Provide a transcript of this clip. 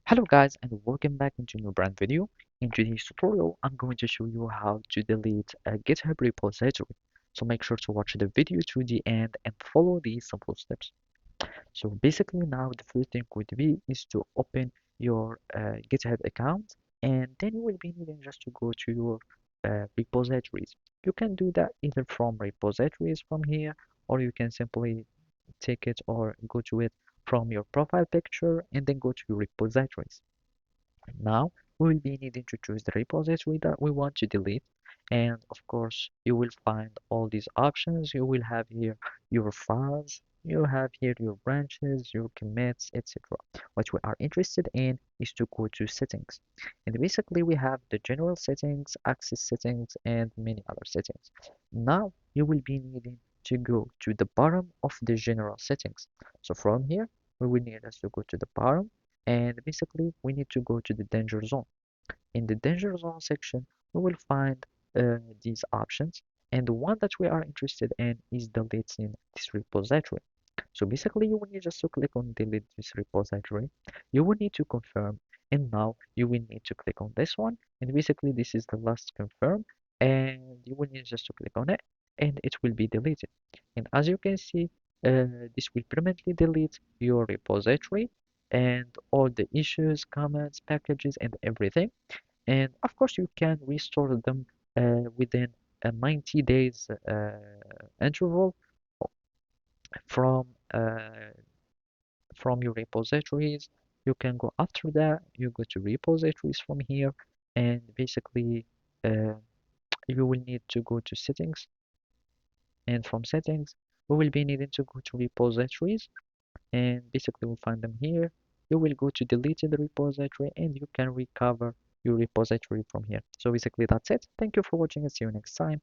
Hello guys and welcome back into a new brand video. In today's tutorial, I'm going to show you how to delete a GitHub repository. So make sure to watch the video to the end and follow these simple steps. So basically now the first thing would be is to open your GitHub account, and then you will be needing just to go to your repositories. You can do that either from repositories from here, or you can simply take it or go to it from your profile picture and then go to your repositories. Now we will be needing to choose the repository that we want to delete, and of course you will find all these options. You will have here your files, you have here your branches, your commits, etc. What we are interested in is to go to settings, and basically we have the general settings, access settings, and many other settings. Now you will be needing to go to the bottom of the general settings. So from here we will need us to go to the bottom, and basically we need to go to the danger zone. In the danger zone section we will find these options, and the one that we are interested in is deleting this repository. So basically you will need just to click on delete this repository. You will need to confirm, and now you will need to click on this one, and basically this is the last confirm, and you will need just to click on it and it will be deleted. And as you can see, this will permanently delete your repository and all the issues, comments, packages, and everything. And of course you can restore them within a 90 days interval from uh, from your repositories. You can go after that, you go to repositories from here, and basically uh, you will need to go to settings, and from settings we will be needing to go to repositories, and basically we'll find them here. You will go to deleted repository and you can recover your repository from here. So basically that's it. Thank you for watching and see you next time.